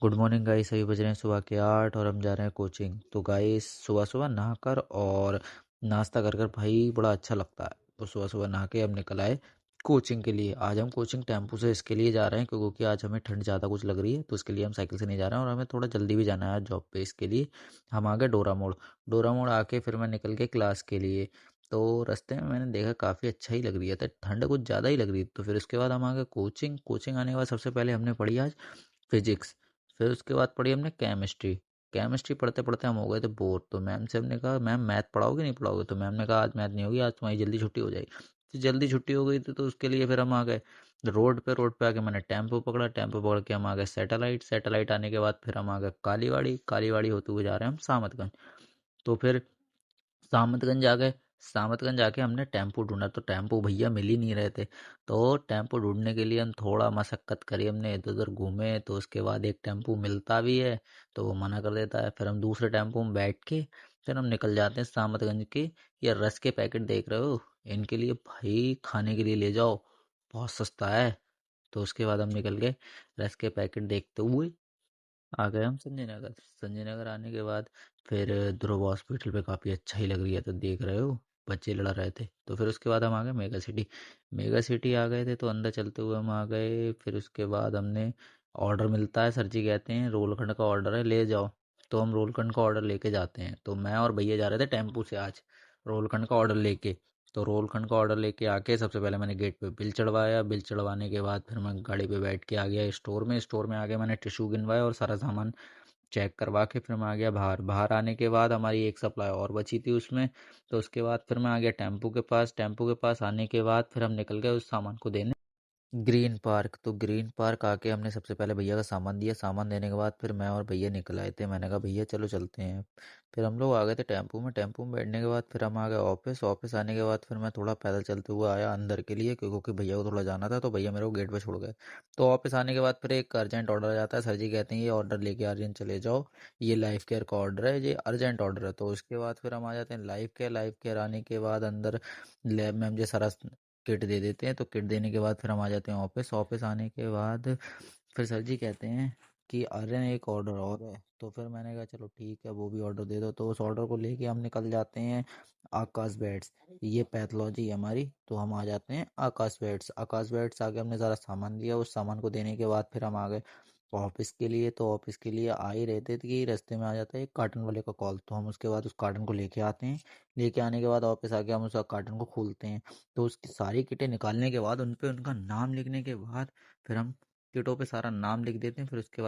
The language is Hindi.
Good morning guys. अभी बज रहे हैं सुबह के 8 और हम जा रहे हैं कोचिंग। तो गाइस सुबह सुबह नहाकर और नाश्ता कर कर भाई बड़ा अच्छा लगता है। तो सुबह सुबह नहा के हम निकल आए कोचिंग के लिए। आज हम कोचिंग टेम्पो से इसके लिए जा रहे हैं क्योंकि आज हमें ठंड ज़्यादा कुछ लग रही है, तो इसके लिए हम साइकिल से नहीं जा रहे हैं और हमें थोड़ा जल्दी भी जाना है जॉब पे। इसके लिए हम आ गए डोरा मोड़। डोरा मोड़ आके फिर मैं निकल के क्लास के लिए। तो रास्ते में मैंने देखा काफ़ी अच्छा ही लग रही है, तो ठंड कुछ ज़्यादा ही लग रही थी। तो फिर उसके बाद हम आ गए कोचिंग। कोचिंग आने के बाद सबसे पहले हमने पढ़ी आज फिजिक्स। फिर उसके बाद पढ़ी हमने केमिस्ट्री। केमिस्ट्री पढ़ते पढ़ते हम हो गए थे बोर। तो मैम से हमने कहा मैम मैथ पढ़ाओगे नहीं पढ़ाओगे? तो मैम ने कहा आज मैथ नहीं होगी, आज तुम्हारी जल्दी छुट्टी हो जाएगी। तो जल्दी छुट्टी हो गई थी, तो उसके लिए फिर हम आ गए रोड पे। रोड पे आके मैंने टेम्पो पकड़ा। टेम्पो पकड़ के हम आ गए सैटेलाइट। सैटेलाइट आने के बाद फिर हम आ गए कालीवाड़ी। कालीवाड़ी होते हुए जा रहे हैं हम सामतगंज। तो फिर सामतगंज आ गए। सामतगंज आके हमने टेम्पो ढूंढा, तो टेम्पो भैया मिल ही नहीं रहे थे। तो टेम्पो ढूंढने के लिए हम थोड़ा मशक्कत करी, हमने इधर उधर घूमे। तो उसके बाद एक टेम्पो मिलता भी है तो वो मना कर देता है। फिर हम दूसरे टेम्पो में बैठ के फिर हम निकल जाते हैं सामतगंज के। ये रस के पैकेट देख रहे हो, इनके लिए भाई खाने के लिए ले जाओ, बहुत सस्ता है। तो उसके बाद हम निकल गए रस के पैकेट देखते हुए। आ गए हम संजय नगर। संजय नगर आने के बाद फिर ध्रुव हॉस्पिटल पे काफ़ी अच्छा ही लग रही है, तो देख रहे हो बच्चे लड़ रहे थे। तो फिर उसके बाद हम आ गए मेगा सिटी। मेगा सिटी आ गए थे तो अंदर चलते हुए हम आ गए। फिर उसके बाद हमने ऑर्डर मिलता है, सर जी कहते हैं रोल खंड का ऑर्डर है ले जाओ। तो हम रोल खंड का ऑर्डर लेके जाते हैं। तो मैं और भैया जा रहे थे टेम्पू से आज रोल खंड का ऑर्डर लेके। तो रोल खंड का ऑर्डर लेके आके सबसे पहले मैंने गेट पे बिल चढ़वाया। बिल चढ़वाने के बाद फिर मैं गाड़ी पे बैठ के आ गया स्टोर में। स्टोर में आके मैंने टिश्यू गिनवाया और सारा सामान चेक करवा के फिर मैं आ गया बाहर। बाहर आने के बाद हमारी एक सप्लाई और बची थी उसमें। तो उसके बाद फिर मैं आ गया टेम्पू के पास। टेम्पू के पास आने के बाद फिर हम निकल गए उस सामान को देने ग्रीन पार्क। तो ग्रीन पार्क आके हमने सबसे पहले भैया का सामान दिया। सामान देने के बाद फिर मैं और भैया निकल आए थे। मैंने कहा भैया चलो चलते हैं। फिर हम लोग आ गए थे टेम्पू में। टेम्पू में बैठने के बाद फिर हम आ गए ऑफिस। ऑफिस आने के बाद फिर मैं थोड़ा पैदल चलते हुए आया अंदर के लिए क्योंकि भैया को थोड़ा जाना था, तो भैया मेरे को गेट पे छोड़ गए। तो ऑफिस आने के बाद फिर एक अर्जेंट ऑर्डर आ जाता है। सर जी कहते हैं ये ऑर्डर लेके अर्जेंट चले जाओ, ये लाइफ केयर का ऑर्डर है, ये अर्जेंट ऑर्डर है। तो उसके बाद फिर हम आ जाते हैं लाइफ केयर। लाइफ केयर आने के बाद अंदर लैब में मुझे सारा किट दे देते हैं। तो किट देने के बाद फिर हम आ जाते हैं ऑफिस। ऑफिस आने के बाद फिर सर जी कहते हैं कि आर्यन एक ऑर्डर और है। तो फिर मैंने कहा चलो ठीक है वो भी ऑर्डर दे दो। तो उस ऑर्डर को लेके हम निकल जाते हैं आकाश बेड्स। ये पैथोलॉजी है हमारी, तो हम आ जाते हैं आकाश बेड्स। आकाश बेड्स आके हमने सारा सामान दिया। उस सामान को देने के बाद फिर हम आ गए ऑफिस के लिए। तो ऑफिस के लिए आ ही रहते थे कि रास्ते में आ जाता है एक कार्टन वाले का कॉल। तो हम उसके बाद उस कार्टन को लेके आते हैं। लेके आने के बाद ऑफिस आके हम उस कार्टन को खोलते हैं। तो उसकी सारी किटें निकालने के बाद उन पे उनका नाम लिखने के बाद फिर हम किटों पे सारा नाम लिख देते हैं। फिर उसके बाद